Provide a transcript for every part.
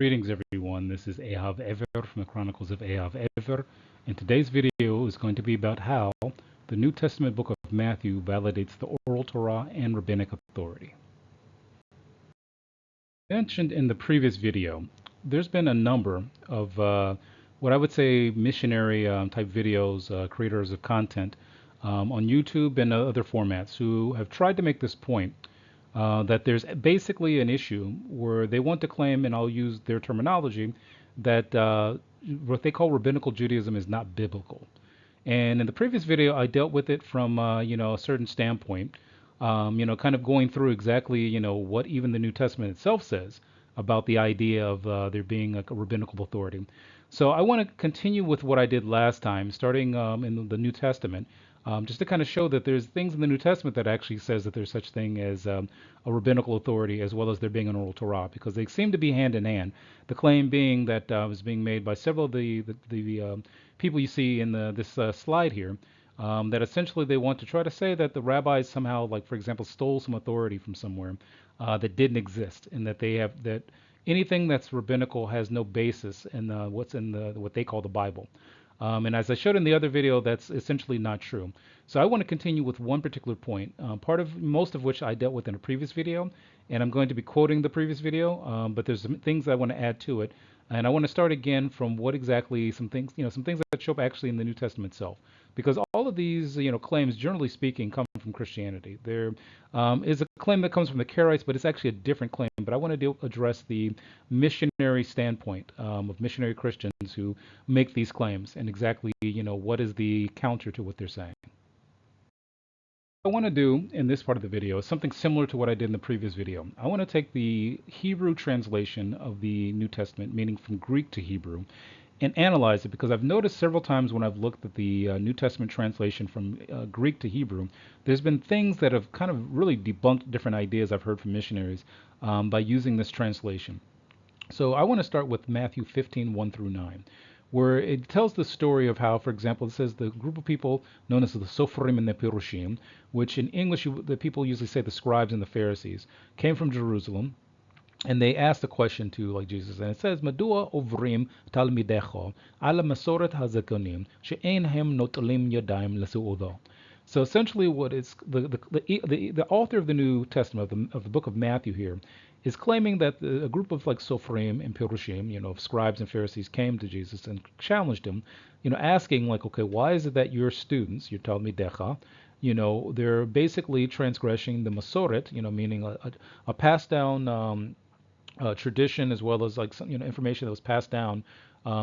Greetings, everyone. This is Ahav Ever from the Chronicles of Ahav Ever, and today's video is going to be about how the New Testament book of Matthew validates the oral Torah and rabbinic authority. Mentioned in the previous video, there's been a number of what I would say missionary type videos, creators of content on YouTube and other formats who have tried to make this point that there's basically an issue where they want to claim, and I'll use their terminology, that what they call rabbinical Judaism is not biblical. And in the previous video, I dealt with it from a certain standpoint, kind of going through exactly what even the New Testament itself says about the idea of there being a rabbinical authority. So I want to continue with what I did last time, starting in the New Testament, just to kind of show that there's things in the New Testament that actually says that there's such thing as a rabbinical authority as well as there being an oral Torah, because they seem to be hand in hand. The claim being that was being made by several of the people you see in this slide here, that essentially they want to try to say that the rabbis somehow, like for example, stole some authority from somewhere that didn't exist, and that they have that anything that's rabbinical has no basis in what's in what they call the Bible. And as I showed in the other video, that's essentially not true. So I want to continue with one particular point, part of most of which I dealt with in a previous video, and I'm going to be quoting the previous video, but there's some things I want to add to it. And I want to start again from what exactly some things that show up actually in the New Testament itself, because all of these, claims, generally speaking, come from Christianity. There is a claim that comes from the Karaites, but it's actually a different claim. But I want to address the missionary standpoint of missionary Christians who make these claims, and exactly, what is the counter to what they're saying. What I want to do in this part of the video is something similar to what I did in the previous video. I want to take the Hebrew translation of the New Testament, meaning from Greek to Hebrew, and analyze it, because I've noticed several times when I've looked at the New Testament translation from Greek to Hebrew, there's been things that have kind of really debunked different ideas I've heard from missionaries by using this translation. So I want to start with Matthew 15, 1 through 9, where it tells the story of how, for example, it says the group of people known as the Sopharim and the Pirushim, which in English the people usually say the scribes and the Pharisees, came from Jerusalem, and they asked a question to like Jesus, and it says, "Madua ovrim talmidecho ala masoret hazakonim she'ein hem notlim yadayim lesuudo." So essentially, what is the author of the New Testament of the book of Matthew here is claiming that a group of like Sophrim and Pirushim, of scribes and Pharisees, came to Jesus and challenged him, asking like, okay, why is it that your students, your Talmidecha, they're basically transgressing the Masoret, meaning a passed down tradition, as well as like some, information that was passed down.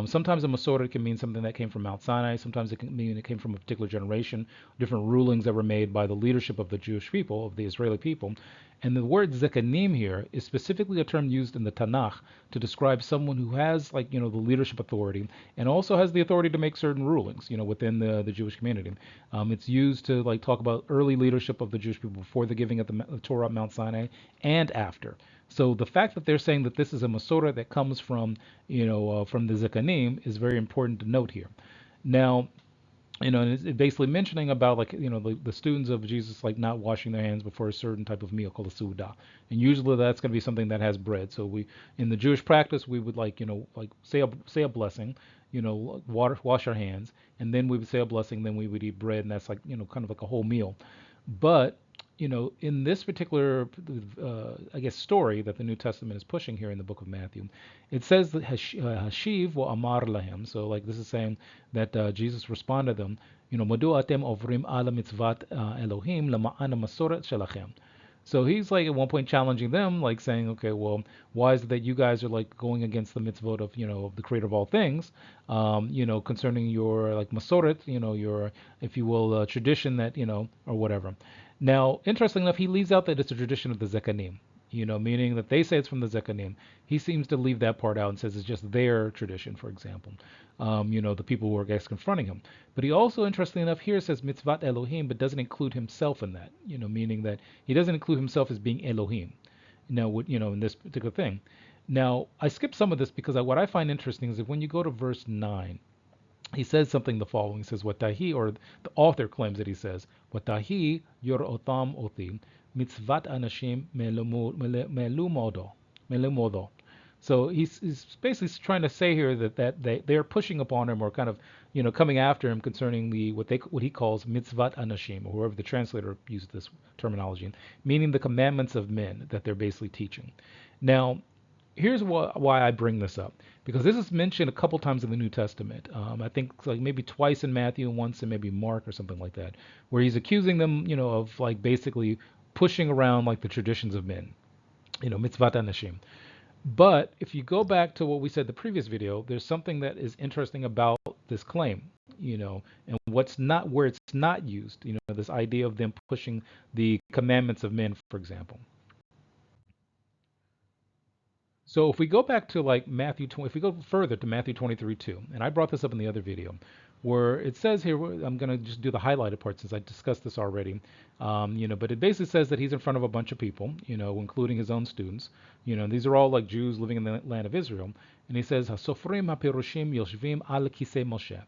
Sometimes a Masorah can mean something that came from Mount Sinai. Sometimes it can mean it came from a particular generation, different rulings that were made by the leadership of the Jewish people, of the Israeli people. And the word zekanim here is specifically a term used in the Tanakh to describe someone who has, like, the leadership authority, and also has the authority to make certain rulings, within the Jewish community. It's used to like talk about early leadership of the Jewish people before the giving of the Torah at Mount Sinai and after. So the fact that they're saying that this is a Masorah that comes from, from the Zekanim is very important to note here. Now, and it's basically mentioning about like, the students of Jesus like not washing their hands before a certain type of meal called a Suda. And usually that's going to be something that has bread. So we, in the Jewish practice, we would like, like say a blessing, wash our hands, and then we would say a blessing, then we would eat bread, and that's like, kind of like a whole meal. But in this particular, I guess, story that the New Testament is pushing here in the book of Matthew, it says that Hashiv wa Amar lahem. So, like, this is saying that Jesus responded to them, Madu atem ovrim ala mitzvat Elohim lama'ana masoret shalachem. So he's like at one point challenging them, like saying, okay, well, why is it that you guys are like going against the mitzvot of, of the creator of all things, concerning your like masoret, your, if you will, tradition that, or whatever. Now, interesting enough, he leaves out that it's a tradition of the Zekanim, meaning that they say it's from the Zekanim. He seems to leave that part out and says it's just their tradition, for example, the people who are guys confronting him. But he also, interestingly enough, here says mitzvat Elohim, but doesn't include himself in that, meaning that he doesn't include himself as being Elohim, now, in this particular thing. Now, I skipped some of this because what I find interesting is that when you go to verse 9, he says something the following. He says, "Watahi," or the author claims that he says, "Watahi yor otam otim mitzvat anashim melumodo." So he's basically trying to say here that they're pushing upon him or kind of coming after him concerning the what he calls mitzvat anashim, or whoever the translator used this terminology, meaning the commandments of men that they're basically teaching. Now, here's why I bring this up, because this is mentioned a couple times in the New Testament. I think like maybe twice in Matthew and once in maybe Mark or something like that, where he's accusing them, of like basically pushing around like the traditions of men, mitzvat anashim. But if you go back to what we said the previous video, there's something that is interesting about this claim, and where it's not used, this idea of them pushing the commandments of men, for example. So if we go back to like Matthew 20, if we go further to Matthew 23:2, and I brought this up in the other video, where it says here, I'm going to just do the highlighted part since I discussed this already, but it basically says that he's in front of a bunch of people, including his own students, these are all like Jews living in the land of Israel, and he says, "Hasofrim hapirushim yoshvim al kisei Moshe."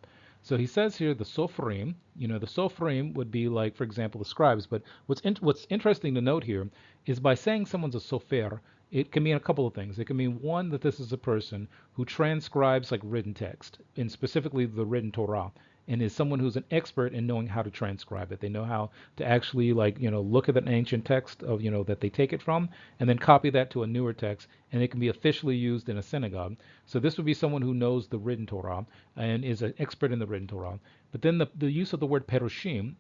So he says here the sofrim, the sofrim would be like, for example, the scribes. But what's interesting to note here is by saying someone's a sofer, it can mean a couple of things. It can mean one, that this is a person who transcribes like written text, and specifically the written Torah, and is someone who's an expert in knowing how to transcribe it. They know how to actually like, look at an ancient text of, that they take it from, and then copy that to a newer text, and it can be officially used in a synagogue. So this would be someone who knows the written Torah and is an expert in the written Torah. But then the use of the word perushim,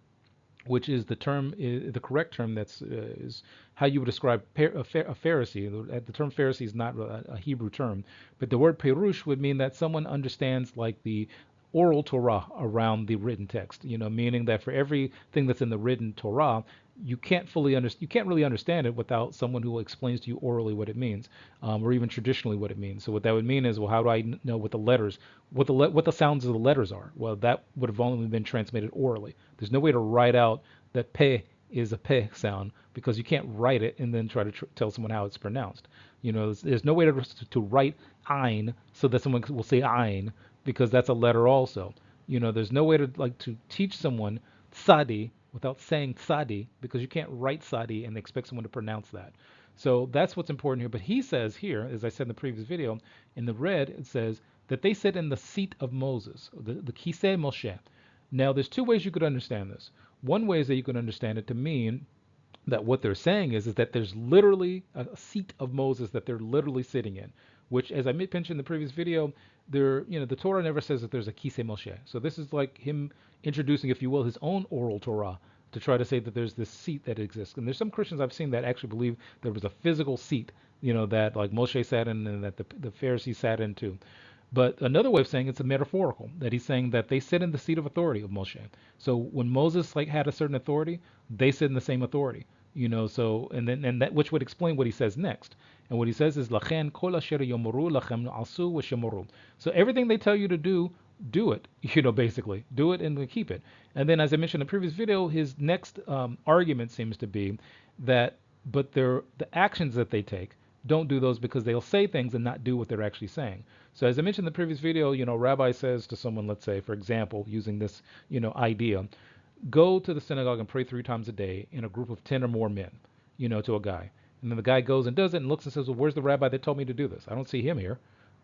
which is the term, the correct term, that's is how you would describe a Pharisee. The term Pharisee is not a Hebrew term, but the word perush would mean that someone understands like the oral Torah around the written text. Meaning that for everything that's in the written Torah, you can't really understand it without someone who explains to you orally what it means, or even traditionally what it means. So what that would mean is, well, how do I know what the letters, what the sounds of the letters are? Well, that would have only been transmitted orally. There's no way to write out that pe is a pe sound, because you can't write it and then try to tell someone how it's pronounced. There's no way to write ein so that someone will say ein, because that's a letter also. There's no way to teach someone tsadi without saying tsadi, because you can't write tsadi and expect someone to pronounce that. So that's what's important here. But he says here, as I said in the previous video, in the red, it says that they sit in the seat of Moses, the kisei Moshe. Now, there's two ways you could understand this. One way is that you can understand it to mean that what they're saying is that there's literally a seat of Moses that they're literally sitting in, which, as I mentioned in the previous video, the Torah never says that there's a kisei Moshe. So this is like him introducing, if you will, his own oral Torah to try to say that there's this seat that exists. And there's some Christians I've seen that actually believe there was a physical seat, that like Moshe sat in and that the Pharisees sat in too. But another way of saying it's a metaphorical, that he's saying that they sit in the seat of authority of Moshe. So when Moses like had a certain authority, they sit in the same authority. So and that, which would explain what he says next. And what he says is lachen kol asher yomoru lachem asu v'shemoru. So everything they tell you to do it. Basically do it and keep it. And then, as I mentioned in the previous video, his next argument seems to be that, but the actions that they take, don't do those, because they'll say things and not do what they're actually saying. So as I mentioned in the previous video, rabbi says to someone, let's say, for example, using this, idea, go to the synagogue and pray 3 times a day in a group of 10 or more men, to a guy. And then the guy goes and does it and looks and says, well, where's the rabbi that told me to do this? I don't see him here.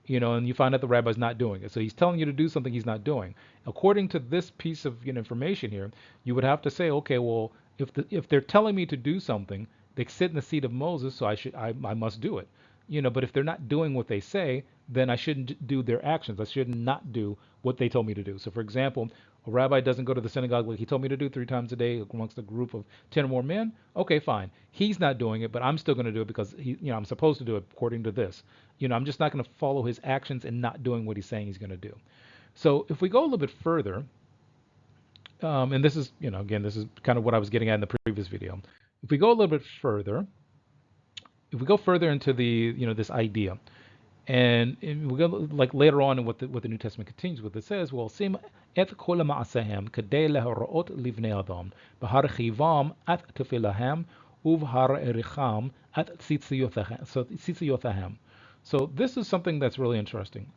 And you find out the rabbi's not doing it. So he's telling you to do something he's not doing. According to this piece of information here, you would have to say, okay, well, if they're telling me to do something, they sit in the seat of Moses, so I must do it. But if they're not doing what they say, then I shouldn't do their actions. I should not do what they told me to do. So for example, a rabbi doesn't go to the synagogue like he told me to do 3 times a day amongst a group of 10 or more men. Okay, fine. He's not doing it, but I'm still going to do it because I'm supposed to do it according to this. I'm just not going to follow his actions and not doing what he's saying he's going to do. So if we go a little bit further, and this is, again, this is kind of what I was getting at in the previous video. If we go a little bit further, into the, this idea, and we go like later on in what the New Testament continues with, it says, well, sim et kol ma'asehem kadei leharot livnei adam b'harchivam at tefilahem uv'harericham at tzitziyotahem. So this is something that's really interesting,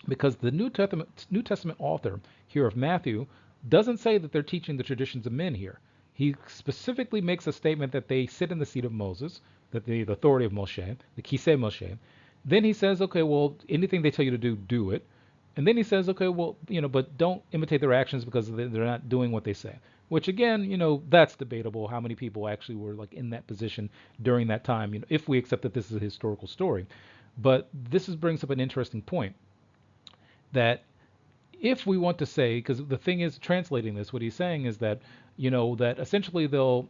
because the New Testament author here of Matthew doesn't say that they're teaching the traditions of men here. He specifically makes a statement that they sit in the seat of Moses, that the authority of Moshe, the kisei Moshe, Then he says, okay, well, anything they tell you to do, do it. And then he says, okay, well, but don't imitate their actions because they're not doing what they say. Which again, that's debatable. How many people actually were like in that position during that time? If we accept that this is a historical story. But brings up an interesting point that if we want to say, because the thing is, translating this, what he's saying is that, that essentially they'll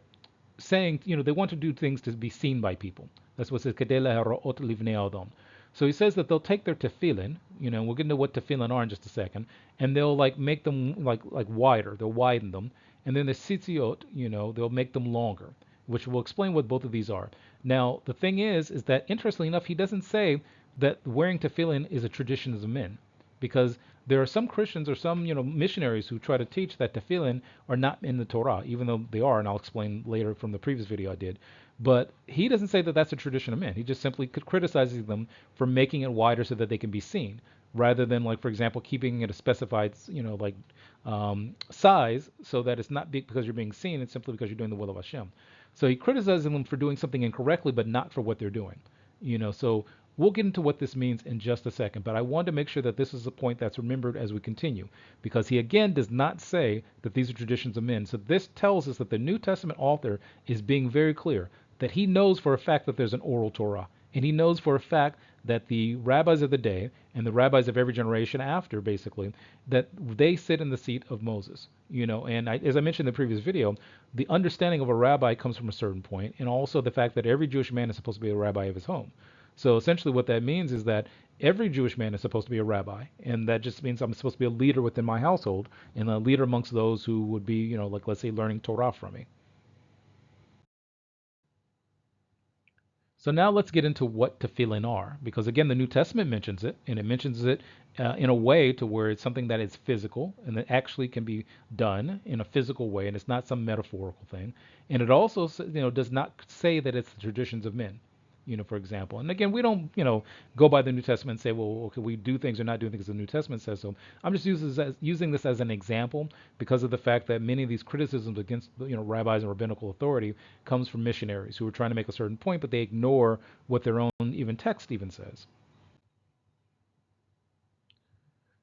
saying, they want to do things to be seen by people. That's what it says, "Kedei lehara'ot livnei adam." So he says that they'll take their tefillin, we'll get into what tefillin are in just a second, and they'll like make them like wider. They'll widen them, and then the tzitziot, they'll make them longer, which will explain what both of these are. Now, the thing is that interestingly enough, he doesn't say that wearing tefillin is a tradition of men, because there are some Christians or some missionaries who try to teach that tefillin are not in the Torah, even though they are, and I'll explain later from the previous video I did. But he doesn't say that that's a tradition of men. He just simply criticizes them for making it wider so that they can be seen, rather than like, for example, keeping it a specified size so that it's not big because you're being seen. It's simply because you're doing the will of Hashem. So he criticizes them for doing something incorrectly, but not for what they're doing. So we'll get into what this means in just a second, but I want to make sure that this is a point that's remembered as we continue, because he again does not say that these are traditions of men. So this tells us that the New Testament author is being very clear that he knows for a fact that there's an oral Torah, and he knows for a fact that the rabbis of the day and the rabbis of every generation after, basically, that they sit in the seat of Moses. And as I mentioned in the previous video, the understanding of a rabbi comes from a certain point, and also the fact that every Jewish man is supposed to be a rabbi of his home. So essentially what that means is that every Jewish man is supposed to be a rabbi, and that just means I'm supposed to be a leader within my household and a leader amongst those who would be, like let's say learning Torah from me. So now let's get into what tefillin are, because again, the New Testament mentions it, and it mentions it in a way to where it's something that is physical and that actually can be done in a physical way, and it's not some metaphorical thing. And it also, does not say that it's the traditions of men, for example. And again, we don't, go by the New Testament and say, well, okay, we do things or not doing things the New Testament says so. I'm just using this as an example because of the fact that many of these criticisms against, rabbis and rabbinical authority comes from missionaries who are trying to make a certain point, but they ignore what their own even text even says.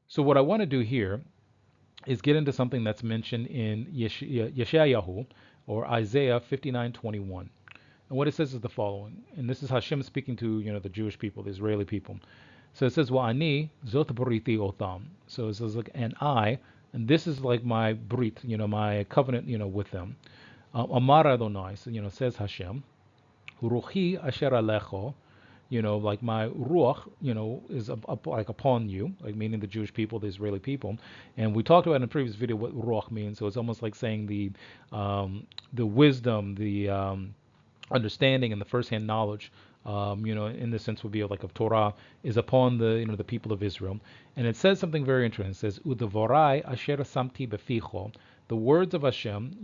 So what I want to do here is get into something that's mentioned in Yeshayahu or Isaiah 59:21. And what it says is the following, and this is Hashem speaking to the Jewish people, the Israeli people. So it says, "Wa'ani zot briti otam." So it says like, and I, and this is like my brit, my covenant, with them. Amar Adonai, so, says Hashem, Ruchi asher alecho, like my ruach, is like upon you, like meaning the Jewish people, the Israeli people. And we talked about in a previous video what ruach means. So it's almost like saying the wisdom, the understanding and the first-hand knowledge, in this sense would be like of Torah, is upon the people of Israel. And it says something very interesting. It says, "Udavorai asher samti beficho." The words of Hashem,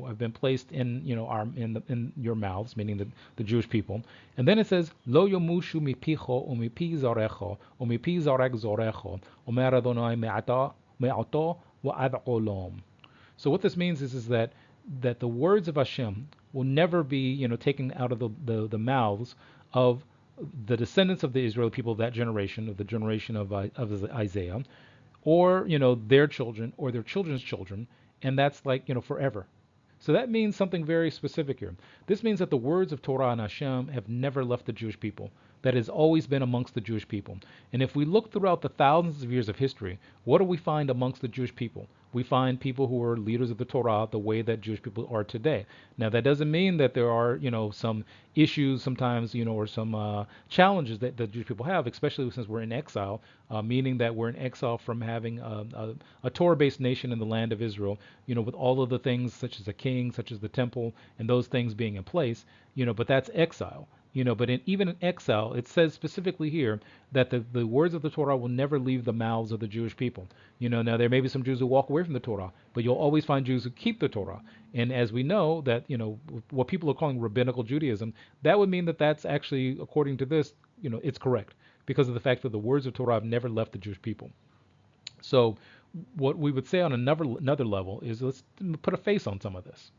have been placed in, in your mouths, meaning the Jewish people. And then it says, "Lo yomushu mipicho umipi zarecho umipi zarek zorecho omer Adonai me'ato wa'ad olam." So what this means is that the words of Hashem will never be, taken out of the mouths of the descendants of the Israeli people of that generation, of the generation of Isaiah, or their children or their children's children, and that's like forever. So that means something very specific here. This means that the words of Torah and Hashem have never left the Jewish people. That has always been amongst the Jewish people. And if we look throughout the thousands of years of history, what do we find amongst the Jewish people? We find people who are leaders of the Torah the way that Jewish people are today. Now that doesn't mean that there are, some issues sometimes, or some challenges that the Jewish people have, especially since we're in exile, meaning that we're in exile from having a Torah-based nation in the land of Israel, with all of the things such as a king, such as the temple, and those things being in place, but that's exile. But even in exile, it says specifically here that the words of the Torah will never leave the mouths of the Jewish people. Now there may be some Jews who walk away from the Torah, but you'll always find Jews who keep the Torah. And as we know that, what people are calling rabbinical Judaism, that would mean that that's actually, according to this, it's correct because of the fact that the words of Torah have never left the Jewish people. So what we would say on another level is let's put a face on some of this.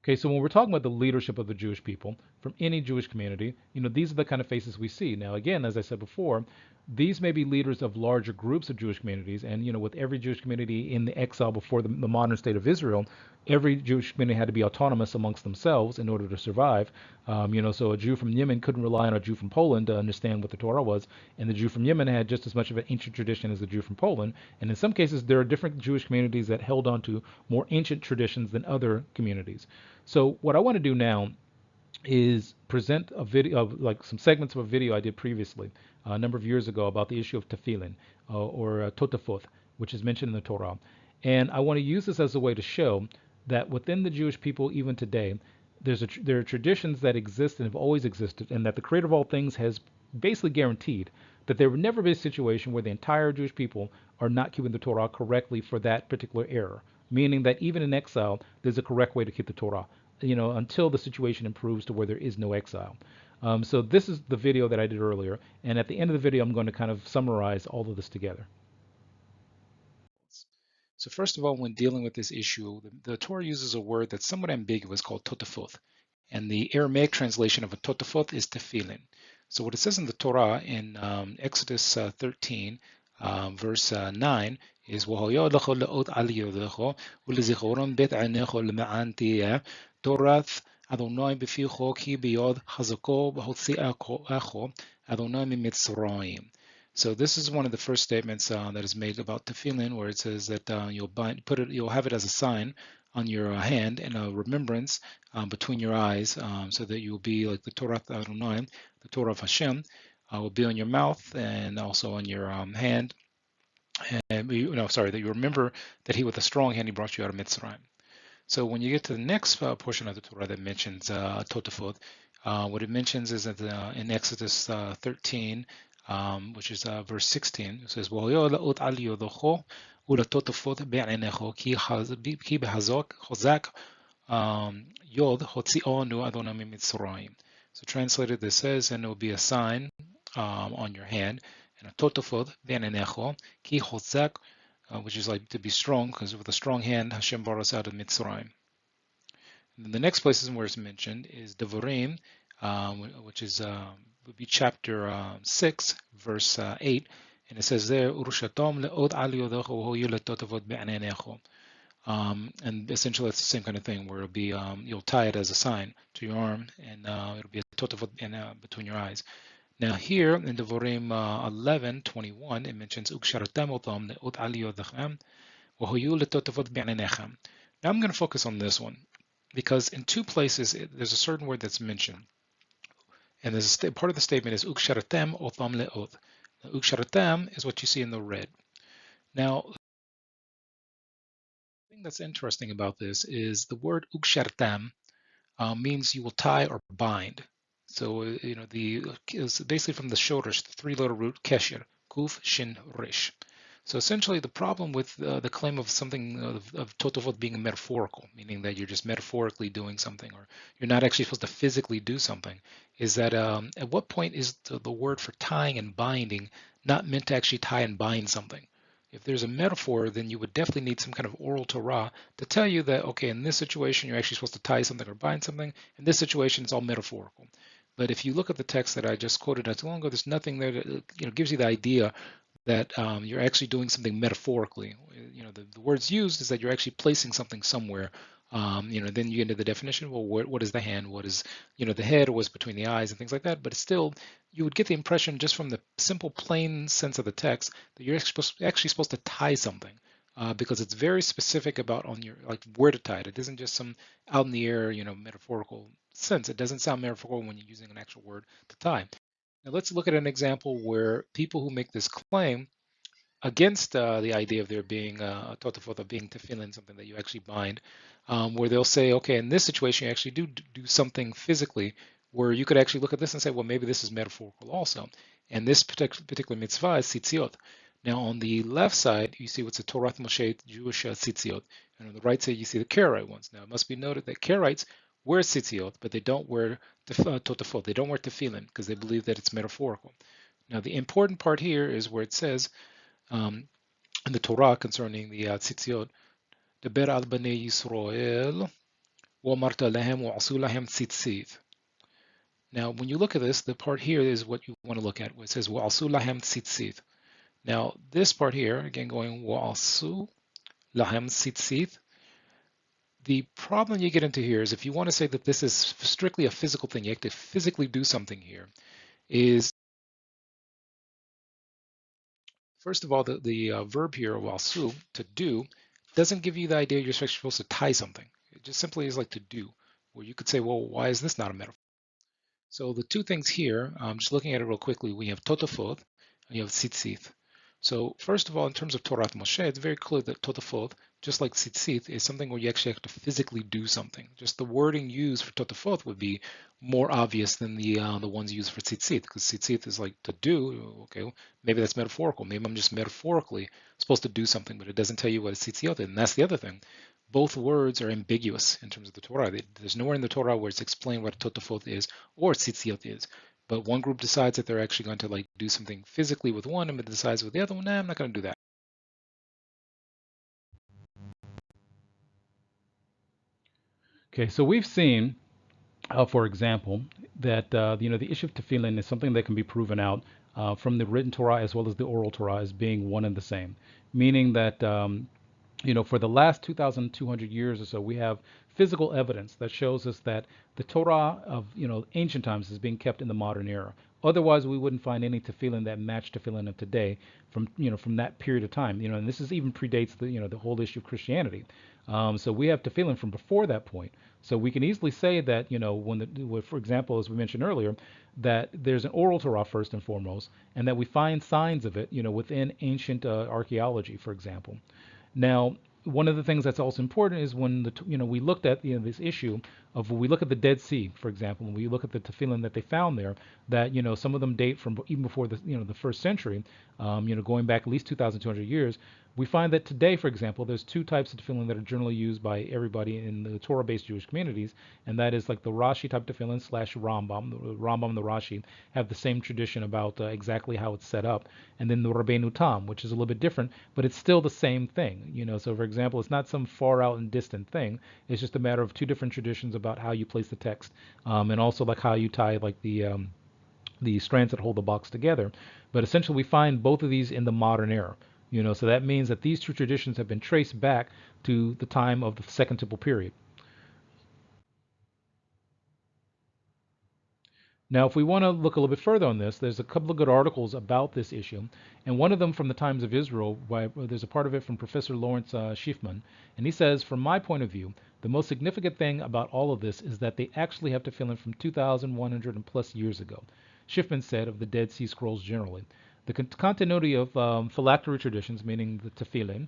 Okay, so when we're talking about the leadership of the Jewish people from any Jewish community, these are the kind of faces we see. Now, again, as I said before, these may be leaders of larger groups of Jewish communities, and with every Jewish community in the exile before the modern state of Israel, every Jewish community had to be autonomous amongst themselves in order to survive. So a Jew from Yemen couldn't rely on a Jew from Poland to understand what the Torah was, and the Jew from Yemen had just as much of an ancient tradition as the Jew from Poland. And in some cases, there are different Jewish communities that held on to more ancient traditions than other communities. So what I want to do now is present a video of like some segments of a video I did previously a number of years ago about the issue of tefillin or totafot, which is mentioned in the Torah. And I want to use this as a way to show that within the Jewish people, even today, there are traditions that exist and have always existed, and that the Creator of all things has basically guaranteed that there will never be a situation where the entire Jewish people are not keeping the Torah correctly for that particular error. Meaning that even in exile, there's a correct way to keep the Torah, until the situation improves to where there is no exile. So this is the video that I did earlier, and at the end of the video, I'm going to kind of summarize all of this together. So first of all, when dealing with this issue, the Torah uses a word that's somewhat ambiguous called totafoth. And the Aramaic translation of a totafoth is tefillin. So what it says in the Torah in Exodus 13, verse 9 is وَهَيَا لَخَ لَأُوتْ عَلِيَّهُ وَلِزِخَوْرًا بِيْتْ عَيْنَهُ لَمَعَانْ تِيَا تورث أدوناي بفيخو كي بياد حزقو بهوتسي أخو أدوناي مِمِّتْزْرَايِم. So this is one of the first statements that is made about tefillin, where it says that you'll have it as a sign on your hand and a remembrance between your eyes, so that you'll be like the Torah Adonai, the Torah of Hashem, will be on your mouth and also on your hand. And that you remember that He with a strong hand He brought you out of Mitzrayim. So when you get to the next portion of the Torah that mentions Totafot, what it mentions is that in Exodus 13, which is verse 16, it says, "V'hoyo la'ot al yodocho u'latotafot be'anecho ki behazok chozak yod hotzi'onu Adonai miMitzrayim." So translated, this says, and it will be a sign on your hand, and a totafot be'anecho ki chozak, which is like to be strong, because with a strong hand Hashem brought us out of Mitzrayim. And then the next places where it's mentioned is Devarim, which is would be chapter 6, verse 8, and it says there, "Urushatom le'od al yodecho v'hoyu letotavot be'anenecho." And essentially it's the same kind of thing, where it'll be you'll tie it as a sign to your arm, and it'll be a totavot between your eyes. Now here in Devarim 11:21, it mentions Uksharatem otam le'od al yodechem v'hoyu letotavot be'anenechem. Now I'm going to focus on this one, because in two places there's a certain word that's mentioned, and there's part of the statement is Uksharatem otam le'od. Uksharatem is what you see in the red. Now, the thing that's interesting about this is the word Uksharatem means you will tie or bind. So, it's basically from the shoresh, the three-letter root kesher, kuf, shin, rish. So essentially, the problem with the claim of something of totavot being metaphorical, meaning that you're just metaphorically doing something, or you're not actually supposed to physically do something, is that at what point is the word for tying and binding not meant to actually tie and bind something? If there's a metaphor, then you would definitely need some kind of oral Torah to tell you that, okay, in this situation, you're actually supposed to tie something or bind something. In this situation, it's all metaphorical. But if you look at the text that I just quoted not too long ago, there's nothing there that gives you the idea that you're actually doing something metaphorically. The words used is that you're actually placing something somewhere. Then you get into the definition. Well, what is the hand? What is the head? Or what's between the eyes and things like that? But it's still, you would get the impression just from the simple, plain sense of the text that you're actually supposed to tie something, because it's very specific about on your where to tie it. It isn't just some out in the air, metaphorical sense. It doesn't sound metaphorical when you're using an actual word to tie. Now let's look at an example where people who make this claim against the idea of there being a totafot, of being tefillin, something that you actually bind, where they'll say, okay, in this situation you actually do something physically, where you could actually look at this and say, well, maybe this is metaphorical also. And this particular mitzvah is tzitziot. Now on the left side, you see what's a Torah Moshe Jewish tzitziot, and on the right side you see the Karaite ones. Now it must be noted that Karaites wear tzitziot, but they don't wear totafot. They don't wear tefillin because they believe that it's metaphorical. Now the important part here is where it says in the Torah concerning the tzitziot, Deber al bnei Yisrael وَمَرْتَ لَهَمْ وَعَصُوا لَهَمْ تzitzit. Now, when you look at this, the part here is what you want to look at, where it says وَعَصُوا لَهَمْ تzitzit. Now, this part here, again going وَعَصُوا لَهَمْ تzitzit, the problem you get into here is if you want to say that this is strictly a physical thing, you have to physically do something here, is first of all, the verb here, wasu, to do, doesn't give you the idea you're supposed to tie something. It just simply is like to do, where you could say, well, why is this not a metaphor? So the two things here, just looking at it real quickly, we have totafot and you have tzitzit. So first of all, in terms of Torah Moshe, it's very clear that totafot, just like tzitzit, is something where you actually have to physically do something. Just the wording used for totafot would be more obvious than the ones used for tzitzit, because tzitzit is like to do. Okay, well, maybe that's metaphorical. Maybe I'm just metaphorically supposed to do something, but it doesn't tell you what a tzitzit is. And that's the other thing. Both words are ambiguous in terms of the Torah. There's nowhere in the Torah where it's explained what a totafot is or tzitziot is. But one group decides that they're actually going to like do something physically with one, and it decides with the other one, nah, I'm not going to do that. Okay, so we've seen, for example, that the issue of tefillin is something that can be proven out from the written Torah as well as the oral Torah as being one and the same, meaning that for the last 2,200 years or so, we have physical evidence that shows us that the Torah of ancient times is being kept in the modern era. Otherwise, we wouldn't find any tefillin that match tefillin of today from that period of time. And this is even predates the whole issue of Christianity. So we have tefillin from before that point. So we can easily say that for example, as we mentioned earlier, that there's an oral Torah first and foremost, and that we find signs of it, within ancient archaeology, for example. Now, one of the things that's also important is when we looked at this issue of when we look at the Dead Sea, for example, when we look at the tefillin that they found there, that some of them date from even before the first century, going back at least 2,200 years. We find that today, for example, there's two types of tefillin that are generally used by everybody in the Torah-based Jewish communities, and that is like the Rashi type tefillin slash Rambam. The Rambam and the Rashi have the same tradition about exactly how it's set up, and then the Rabbeinu Tam, which is a little bit different, but it's still the same thing. So for example, it's not some far out and distant thing. It's just a matter of two different traditions about how you place the text, and also like how you tie like the strands that hold the box together. But essentially, we find both of these in the modern era. So that means that these two traditions have been traced back to the time of the Second Temple period. Now, if we want to look a little bit further on this, there's a couple of good articles about this issue, and one of them from the Times of Israel, there's a part of it from Professor Lawrence Schiffman, and he says, from my point of view, the most significant thing about all of this is that they actually have tefillin from 2,100 and plus years ago. Schiffman said of the Dead Sea Scrolls generally. The continuity of phylactery traditions, meaning the tefillin,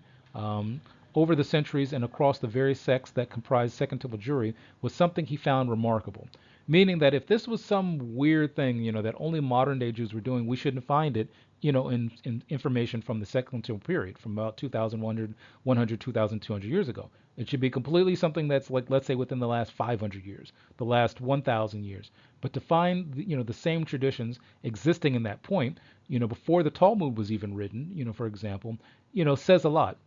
over the centuries and across the various sects that comprise Second Temple Jewry was something he found remarkable. Meaning that if this was some weird thing, that only modern day Jews were doing, we shouldn't find it, in information from the Second Temple period, from about 2,100, 2,200 years ago. It should be completely something that's like, let's say, within the last 500 years, the last 1,000 years. But to find, the same traditions existing in that point, before the Talmud was even written, for example, says a lot.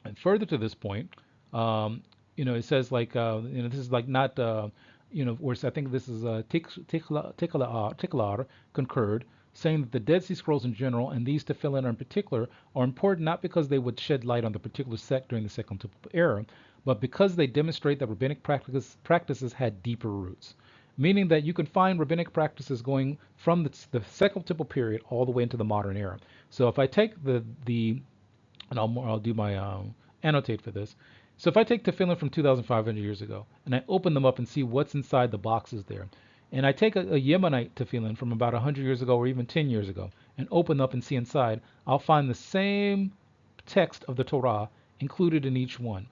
And further to this point, it says like, this is like not, where I think this is Tiklar concurred, saying that the Dead Sea Scrolls in general, and these tefillin in particular, are important not because they would shed light on the particular sect during the Second Temple era, but because they demonstrate that rabbinic practices had deeper roots. Meaning that you can find rabbinic practices going from the Second Temple period all the way into the modern era. So if I take and I'll do my annotate for this. So if I take tefillin from 2,500 years ago and I open them up and see what's inside the boxes there, and I take a Yemenite tefillin from about 100 years ago or even 10 years ago and open up and see inside, I'll find the same text of the Torah included in each one.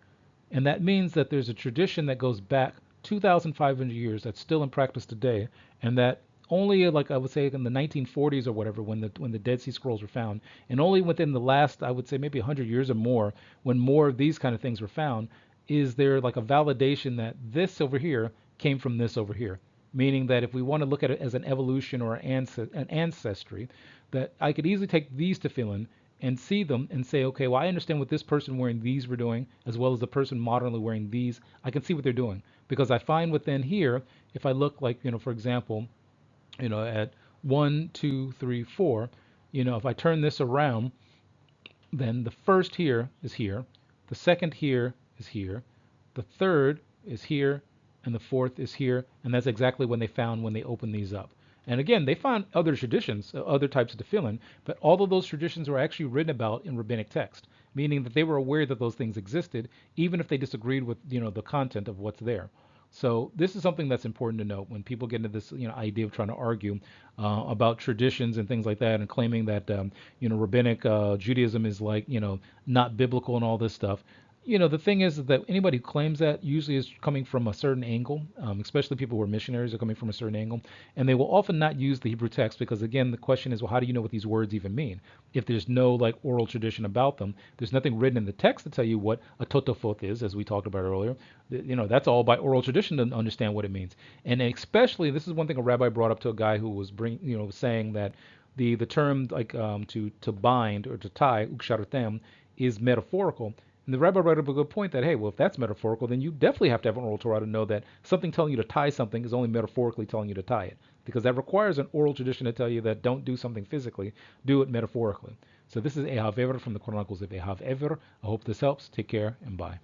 And that means that there's a tradition that goes back 2,500 years that's still in practice today, and that only, like I would say, in the 1940s or whatever, when the Dead Sea Scrolls were found, and only within the last, I would say, maybe 100 years or more, when more of these kind of things were found, is there like a validation that this over here came from this over here. Meaning that if we want to look at it as an evolution or an ancestry, that I could easily take these tefillin and see them and say, okay, well, I understand what this person wearing these were doing, as well as the person modernly wearing these. I can see what they're doing because I find within here, if I look like, for example, at 1, 2, 3, 4, if I turn this around, then the first here is here, the second here is here, the third is here, and the fourth is here, and that's exactly when they found when they opened these up. And again, they found other traditions, other types of tefillin, but all of those traditions were actually written about in rabbinic text, meaning that they were aware that those things existed, even if they disagreed with the content of what's there. So this is something that's important to note when people get into this idea of trying to argue about traditions and things like that, and claiming that rabbinic Judaism is like not biblical and all this stuff. The thing is that anybody who claims that usually is coming from a certain angle, especially people who are missionaries are coming from a certain angle, and they will often not use the Hebrew text because, again, the question is, well, how do you know what these words even mean? If there's no like oral tradition about them, there's nothing written in the text to tell you what a totafot is, as we talked about earlier. That's all by oral tradition to understand what it means. And especially, this is one thing a rabbi brought up to a guy who was saying that the term like to bind or to tie uksharutem is metaphorical. And the rabbi brought up a good point that, hey, well, if that's metaphorical, then you definitely have to have an oral Torah to know that something telling you to tie something is only metaphorically telling you to tie it. Because that requires an oral tradition to tell you that don't do something physically, do it metaphorically. So this is Ehav Ever from the Chronicles of Ehav Ever. I hope this helps. Take care and bye.